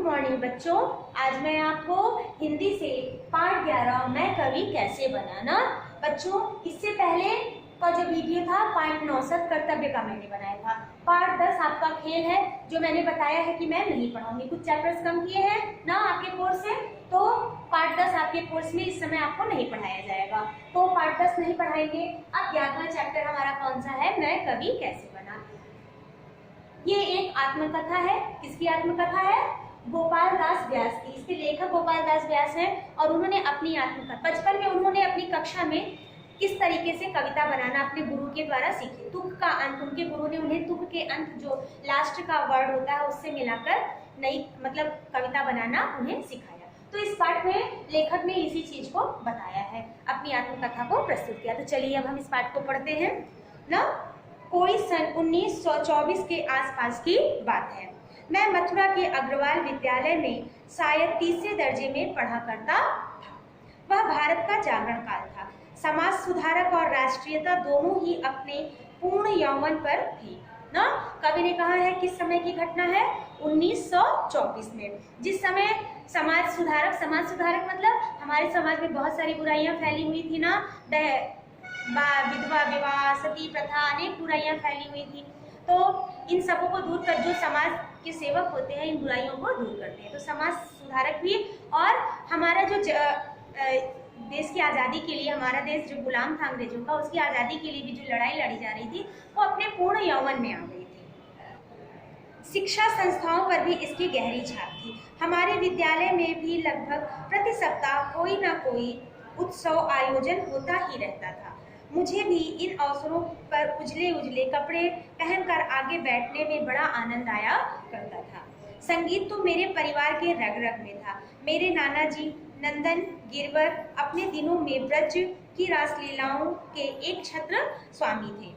Morning बच्चों, आज मैं आपको हिंदी से पाठ 11 मैं कवि कैसे बनाना। बच्चों, इससे पहले का जो वीडियो था पाठ 9 कर्तव्य का मैंने बनाया था। पाठ 10 आपका खेल है, जो मैंने बताया है कि मैं नहीं पढ़ाऊंगी, कुछ चैप्टर्स कम किए हैं ना आपके कोर्स से, तो पाठ 10 आपके कोर्स में इस समय आपको नहीं पढ़ाया जाएगा, तो पाठ 10 नहीं पढ़ाएंगे। अब 11वां चैप्टर हमारा कौन सा है, मैं कवि कैसे बना। ये एक आत्मकथा है। किसकी आत्मकथा है? गोपाल दास व्यास की। इसके लेखक गोपाल दास व्यास हैं और उन्होंने अपनी आत्मकथा बचपन में उन्होंने अपनी कक्षा में किस तरीके से कविता बनाना अपने गुरु के द्वारा सीखी। तुक का अंत, उनके गुरु ने उन्हें तुक के अंत जो लास्ट का वर्ड होता है उससे मिलाकर नई मतलब कविता बनाना उन्हें सिखाया। तो इस पाठ में लेखक ने इसी चीज को बताया है, अपनी आत्मकथा को प्रस्तुत किया। तो चलिए अब हम इस पाठ को पढ़ते हैं ना। कोई सन 1924 के आसपास की बात है। मैं मथुरा के अग्रवाल विद्यालय में शायद तीसरे दर्जे में पढ़ा करता था। वह भारत का जागरण काल था। समाज सुधारक और राष्ट्रीयता दोनों ही अपने पूर्ण यौवन पर थी ना। कवि ने कहा है किस समय की घटना है, 1924 में, जिस समय समाज सुधारक मतलब हमारे समाज में बहुत सारी बुराइयां फैली हुई थी ना, विधवा विवाह, सती प्रथा, अनेक बुराइयां फैली हुई थी। तो इन सबों को दूर कर, जो समाज के सेवक होते हैं इन बुराइयों को दूर करते हैं, तो समाज सुधारक भी। और हमारा जो देश की आज़ादी के लिए, हमारा देश जो गुलाम था अंग्रेजों का, उसकी आज़ादी के लिए भी जो लड़ाई लड़ी जा रही थी वो अपने पूर्ण यौवन में आ गई थी। शिक्षा संस्थाओं पर भी इसकी गहरी छाप थी। हमारे विद्यालय में भी लगभग प्रति सप्ताह कोई ना कोई उत्सव आयोजन होता ही रहता था। मुझे भी इन अवसरों पर उजले उजले कपड़े पहनकर आगे बैठने में बड़ा आनंद आया करता था। संगीत तो मेरे परिवार के रग रग में था। मेरे नाना जी नंदन गिरवर अपने दिनों में ब्रज की रासलीलाओं के एक छत्र स्वामी थे।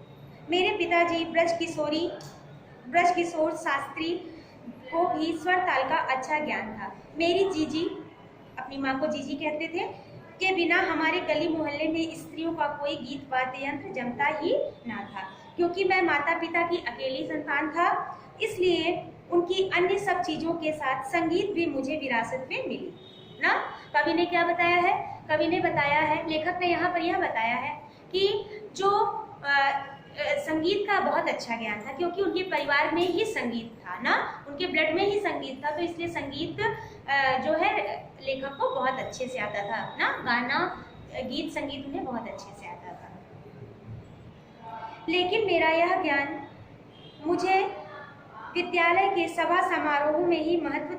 मेरे पिताजी ब्रज किशोर शास्त्री को भी स्वर ताल का अच्छा ज्ञान था। मेरी जीजी, अपनी माँ को जीजी कहते थे, के बिना हमारे गली मोहल्ले में स्त्रियों का कोई गीत वाद्य यंत्र जमता ही ना था। क्योंकि मैं माता पिता की अकेली संतान था, इसलिए उनकी अन्य सब चीजों के साथ संगीत भी मुझे विरासत में मिली ना। कवि ने क्या बताया है? कवि ने बताया है, लेखक ने यहाँ पर यह बताया है कि जो संगीत का बहुत अच्छा ज्ञान था, क्योंकि उनके परिवार में ही संगीत था ना, उनके ब्लड में ही संगीत था, तो इसलिए संगीत जो है लेखक को बहुत अच्छे से आता था ना, गाना गीत संगीत उन्हें बहुत अच्छे से आता था। लेकिन मेरा यह ज्ञान मुझे विद्यालय के सभा समारोह में ही महत्व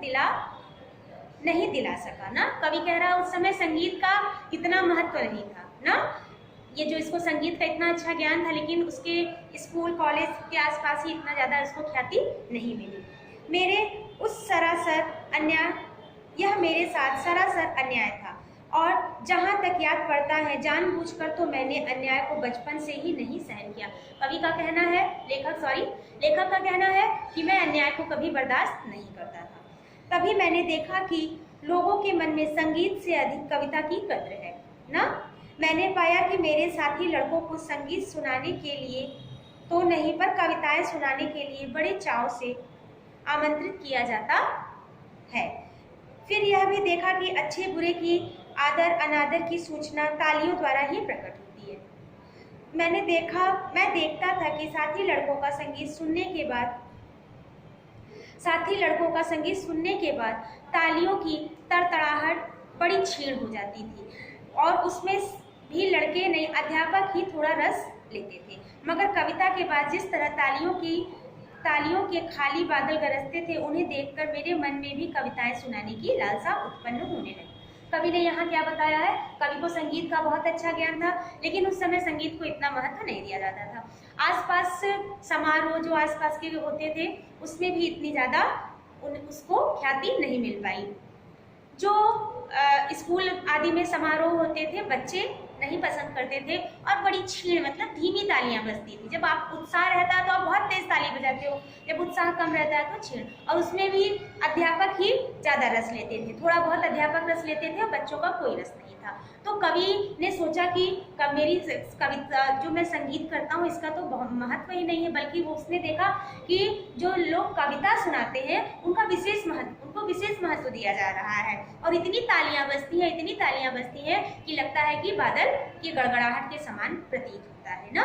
नहीं दिला सका ना। कवि कह रहा है उस समय संगीत का इतना महत्व नहीं था ना, ये जो इसको संगीत का इतना अच्छा ज्ञान था, लेकिन उसके स्कूल कॉलेज के आसपास ही इतना ज़्यादा उसको ख्याति नहीं मिली। यह मेरे साथ सरासर अन्याय था, और जहाँ तक याद पड़ता है जानबूझकर तो मैंने अन्याय को बचपन से ही नहीं सहन किया। कवि का कहना है, लेखक का कहना है कि मैं अन्याय को कभी बर्दाश्त नहीं करता था। तभी मैंने देखा कि लोगों के मन में संगीत से अधिक कविता की कद्र है ना। मैंने पाया कि मेरे साथी लड़कों को संगीत सुनाने के लिए तो नहीं पर कविताएं सुनाने के लिए बड़े चाव से आमंत्रित किया जाता है। फिर यह भी देखा कि अच्छे बुरे की आदर अनादर की सूचना तालियों द्वारा ही प्रकट होती है। मैं देखता था कि साथी लड़कों का संगीत सुनने के बाद तालियों की तड़तड़ाहट बड़ी छीण हो जाती थी, और उसमें भी लड़के नहीं अध्यापक ही थोड़ा रस लेते थे। मगर कविता के बाद जिस तरह तालियों के खाली बादल गरजते थे, उन्हें देखकर मेरे मन में भी कविताएं सुनाने की लालसा उत्पन्न होने लगी। कवि ने यहाँ क्या बताया है? कवि को संगीत का बहुत अच्छा ज्ञान था, लेकिन उस समय संगीत को इतना महत्व नहीं दिया जाता था। आसपास समारोह जो आसपास के होते थे उसमें भी इतनी ज़्यादा उसको ख्याति नहीं मिल पाई। जो स्कूल आदि में समारोह होते थे बच्चे नहीं पसंद करते थे, और बड़ी छीण मतलब धीमी तालियां बजती थी। जब आप उत्साह रहता है तो आप बहुत तेज ताली बजाते हो, जब उत्साह कम रहता है तो छीण। और उसमें भी अध्यापक ही ज़्यादा रस लेते थे, थोड़ा बहुत अध्यापक रस लेते थे और बच्चों का कोई रस नहीं था। तो कवि ने सोचा कि मेरी कविता जो मैं संगीत करता हूँ इसका तो बहुत महत्व ही नहीं है, बल्कि वो उसने देखा कि जो लोग कविता सुनाते हैं उनका विशेष महत्व, उनको विशेष महत्व दिया जा रहा है और इतनी तालियां बजती हैं कि लगता है कि बादल की गड़गड़ाहट के समान प्रतीत होता है ना।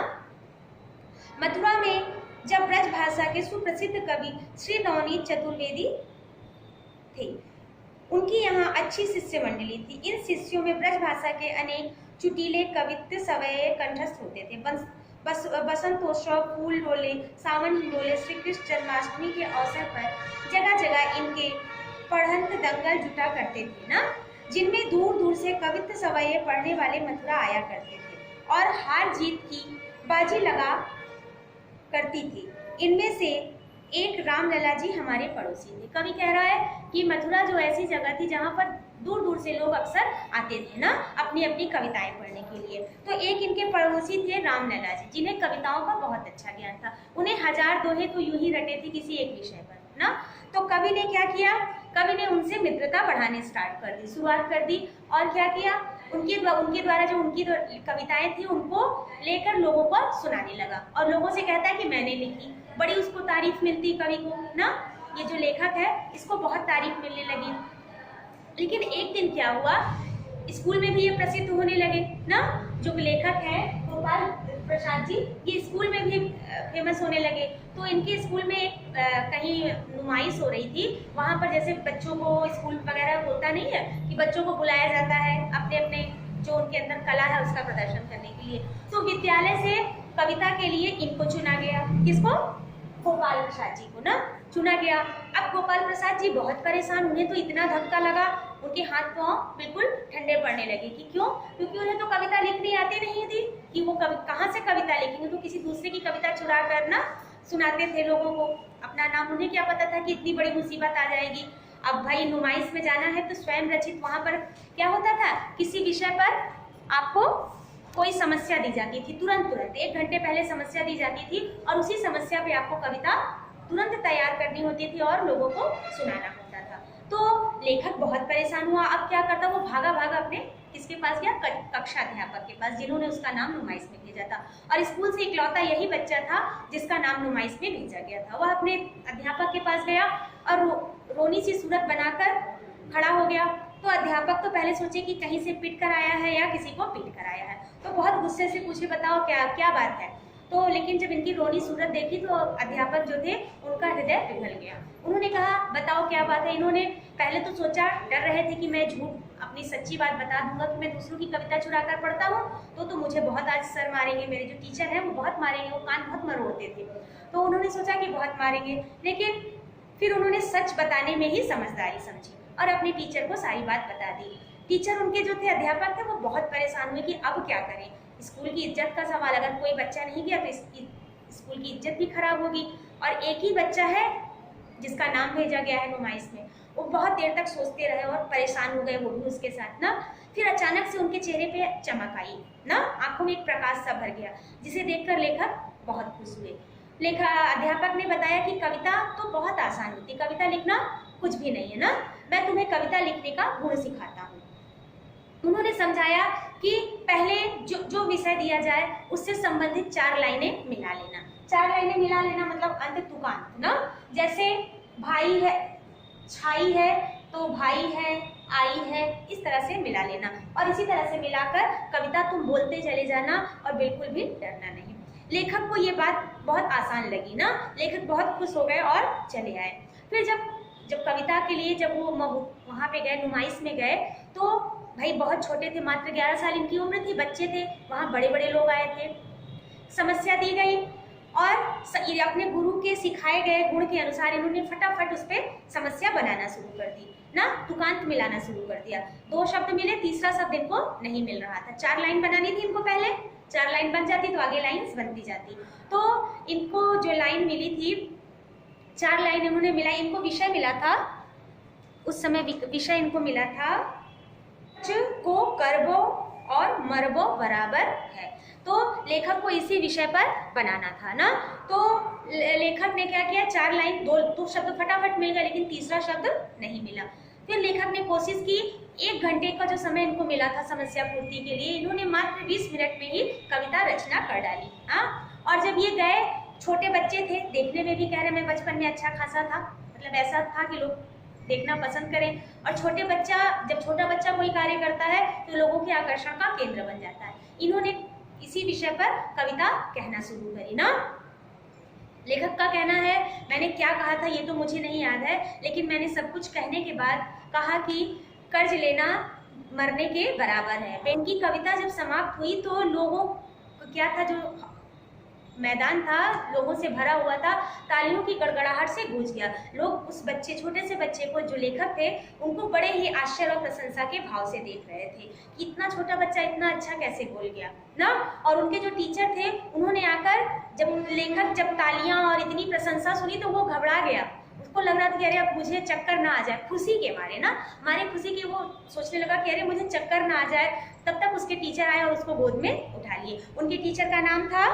मथुरा में जब ब्रज भाषा के सुप्रसिद्ध कवि श्री नवनीत चतुर्वेदी थे, उनकी यहाँ अच्छी शिष्य मंडली थी। इन शिष्यों में ब्रज भाषा के अनेक चुटीले कवित्व सवये कंठस्थ होते थे। बसंतोत्सव, फूल डोले, सावन हिंडोले, श्री कृष्ण जन्माष्टमी के अवसर पर जगह जगह इनके पढ़ंत दंगल जुटा करते थे ना, जिनमें दूर दूर से कवित्व सवये पढ़ने वाले मथुरा आया करते थे और हार जीत की बाजी लगा करती थी। इनमें से एक रामलला जी हमारे पड़ोसी थे। कवि कह रहा है कि मथुरा जो ऐसी जगह थी जहाँ पर दूर दूर से लोग अक्सर आते थे ना अपनी अपनी कविताएं पढ़ने के लिए। तो एक इनके पड़ोसी थे रामलला जी, जिन्हें कविताओं का बहुत अच्छा ज्ञान था। उन्हें 1000 दोहे तो यूं ही रटे थे किसी एक विषय पर ना। तो कवि ने क्या किया, कवि ने उनसे मित्रता बढ़ाने स्टार्ट कर दी, शुरुआत कर दी। और क्या किया, उनके द्वारा जो उनकी कविताएं थी उनको लेकर लोगों को सुनाने लगा और लोगों से कहता है कि मैंने लिखी। बड़ी उसको तारीफ मिलती कवि को ना, ये जो लेखक है इसको बहुत तारीफ मिलने लगी। लेकिन एक दिन क्या हुआ, स्कूल में भी ये प्रसिद्ध होने लगे ना। जो लेखक है गोपाल प्रसाद जी, ये स्कूल में भी फेमस होने लगे। तो इनके स्कूल में कहीं नुमाइश हो रही थी। वहाँ पर जैसे बच्चों को स्कूल वगैरह होता नहीं है कि बच्चों को बुलाया जाता है अपने अपने जो उनके अंदर कला है उसका प्रदर्शन करने के लिए। तो विद्यालय से कविता के लिए इनको चुना गया। किसको? गोपाल प्रसाद जी को ना चुना गया। अब गोपाल प्रसाद जी बहुत परेशान, उन्हें तो इतना धक्का लगा, उनके हाथ पांव बिल्कुल ठंडे पड़ने लगे। कि क्यों? क्योंकि उन्हें तो कविता लिखनी आती नहीं थी कि वो कहाँ से कविता लिखेंगे। तो किसी दूसरे की कविता चुरा कर ना सुनाते थे लोगों को अपना नाम। उन्हें क्या पता था कि इतनी बड़ी मुसीबत आ जाएगी। अब भाई नुमाइश में जाना है तो स्वयं रचित। वहां पर क्या होता था, किसी विषय पर आपको कोई समस्या दी जाती थी, तुरंत 1 घंटे पहले समस्या दी जाती थी और उसी समस्या पे आपको कविता तुरंत तैयार करनी होती थी और लोगों को सुनाना होता था। तो लेखक बहुत परेशान हुआ। अब क्या करता, वो भागा अपने किसके पास गया, कक्षा अध्यापक के पास, जिन्होंने उसका नाम नुमाइश में भेजा था। और स्कूल से इकलौता यही बच्चा था जिसका नाम नुमाइश में भेजा गया था। वह अपने अध्यापक के पास गया और रोनी सी सूरत बनाकर खड़ा हो गया। तो अध्यापक तो पहले सोचे कि कहीं से पीट कर आया है या किसी को पीट कर आया है। तो बहुत गुस्से से पूछे, बताओ क्या बात है। तो लेकिन जब इनकी रोनी सूरत देखी तो अध्यापक जो थे उनका हृदय पिघल गया। उन्होंने कहा, बताओ क्या बात है। इन्होंने पहले तो सोचा, डर रहे थे कि मैं झूठ अपनी सच्ची बात बता दूंगा कि मैं दूसरों की कविता चुरा कर पढ़ता हूँ तो मुझे बहुत आज सर मारेंगे, मेरे जो टीचर हैं वो बहुत मारेंगे, वो कान बहुत मरोड़ते थे। तो उन्होंने सोचा कि बहुत मारेंगे। लेकिन फिर उन्होंने सच बताने में ही समझदारी समझी और अपने टीचर को सारी बात बता दी। टीचर उनके जो थे अध्यापक थे वो बहुत परेशान हुए कि अब क्या करें। स्कूल की इज्जत का सवाल, अगर कोई बच्चा नहीं गया तो स्कूल की इज्जत भी खराब होगी। और एक ही बच्चा है जिसका नाम भेजा गया है नुमाइश में। वो बहुत देर तक सोचते रहे और परेशान हो गए वो भी उसके साथ ना। फिर अचानक से उनके चेहरे पे चमक आई ना, आंखों में एक प्रकाश सा भर गया, जिसे देखकर लेखक बहुत खुश हुए। अध्यापक ने बताया कि कविता तो बहुत आसान होती, कविता लिखना कुछ भी नहीं है ना, मैं तुम्हें कविता लिखने का गुण सिखाता हूँ। उन्होंने समझाया कि पहले जो विषय दिया जाए उससे संबंधित 4 लाइनें मिला लेना। 4 लाइनें मिला लेना मतलब अंत तुकांत ना। जैसे भाई है, छाई है तो भाई है, आई है, इस तरह से मिला लेना। और इसी तरह से मिलाकर कविता तुम बोलते चले जाना और बिल्कुल भी डरना नहीं। लेखक को ये बात बहुत आसान लगी ना, लेखक बहुत खुश हो गए और चले आए। फिर जब कविता के लिए जब वो वहाँ पे गए, नुमाइश में गए, तो भाई बहुत छोटे थे, मात्र 11 साल इनकी उम्र थी, बच्चे थे। वहाँ बड़े बड़े लोग आए थे, समस्या दी गई और अपने गुरु के सिखाए गए गुण के अनुसार इन्होंने फटाफट उस पर समस्या बनाना शुरू कर दी ना, तुकांत मिलाना शुरू कर दिया। 2 शब्द मिले, तीसरा शब्द इनको नहीं मिल रहा था। 4 लाइन बनानी थी इनको, पहले 4 लाइन बन जाती तो आगे लाइन बनती जाती। तो इनको जो लाइन मिली थी, 4 लाइन इन्होंने मिलाई। इनको विषय मिला था उस समय, विषय इनको मिला था को करबो और मरबो बराबर है। तो लेखक को इसी विषय पर बनाना था ना। तो लेखक ने क्या किया, 4 लाइन, 2 शब्द फटाफट मिल गए लेकिन तीसरा शब्द नहीं मिला। फिर लेखक ने कोशिश की, 1 घंटे का जो समय इनको मिला था समस्या पूर्ति के लिए, इन्होंने मात्र 20 मिनट में ही कविता रचना कर डाली। और जब ये गए, छोटे बच्चे थे, देखने में भी कह रहे मैं बचपन में अच्छा खासा था, मतलब ऐसा था कि लोग देखना पसंद करें। और जब छोटा बच्चा कोई कार्य करता है तो लोगों के आकर्षण का केंद्र बन जाता है। इन्होंने इसी विषय पर कविता कहना शुरू करी ना। लेखक का कहना है, मैंने क्या कहा था ये तो मुझे नहीं याद है, लेकिन मैंने सब कुछ कहने के बाद कहा कि कर्ज लेना मरने के बराबर है। इनकी कविता जब समाप्त हुई तो लोगों को क्या था, जो मैदान था लोगों से भरा हुआ था, तालियों की गड़गड़ाहट से गूंज गया। लोग उस छोटे से बच्चे को, जो लेखक थे, उनको बड़े ही आश्चर्य और प्रशंसा के भाव से देख रहे थे कि इतना छोटा बच्चा इतना अच्छा कैसे बोल गया ना। और उनके जो टीचर थे उन्होंने आकर जब तालियां और इतनी प्रशंसा सुनी तो वो घबरा गया। उसको लग रहा था कि अरे अब मुझे चक्कर ना आ जाए, खुशी के मारे ना, हमारे खुशी के वो सोचने लगा कि अरे मुझे चक्कर ना आ जाए। तब तक उसके टीचर आए और उसको गोद में उठा लिए। उनके टीचर का नाम था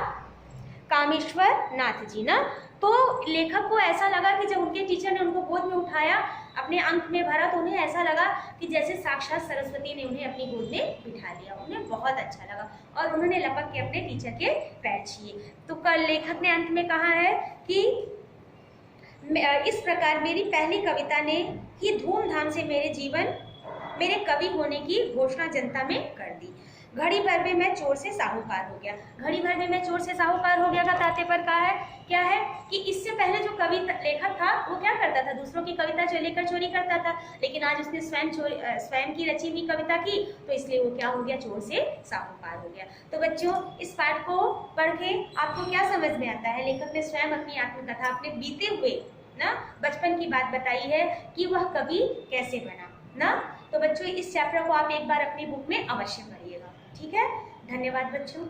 कामेश्वर नाथ जी ना। तो लेखक को ऐसा लगा कि जब उनके टीचर ने उनको गोद में उठाया, अपने अंक में भरा, तो उन्हें ऐसा लगा कि जैसे साक्षात सरस्वती ने उन्हें अपनी गोद में बिठा लिया। उन्हें बहुत अच्छा लगा और उन्होंने लपक के अपने टीचर के पैर छुए। तो कल लेखक ने अंत में कहा है कि इस प्रकार मेरी पहली कविता ने ही धूमधाम से मेरे कवि होने की घोषणा जनता में कर दी। घड़ी भर में मैं चोर से साहूकार हो गया। घड़ी भर में मैं चोर से साहूकार हो गया का तात्पर्य क्या है कि इससे पहले जो लेखक था वो क्या करता था, दूसरों की कविता लेकर चोरी करता था, लेकिन आज उसने स्वयं की रची हुई कविता की, तो इसलिए वो क्या हो गया, चोर से साहूकार हो गया। तो बच्चों, इस पाठ को पढ़ के आपको क्या समझ में आता है? लेखक ने स्वयं अपनी आत्मकथा, अपने बीते हुए ना बचपन की बात बताई है कि वह कवि कैसे बना ना। तो बच्चों, इस चैप्टर को आप एक बार अपनी बुक में अवश्य पढ़िएगा। ठीक है, धन्यवाद बच्चों।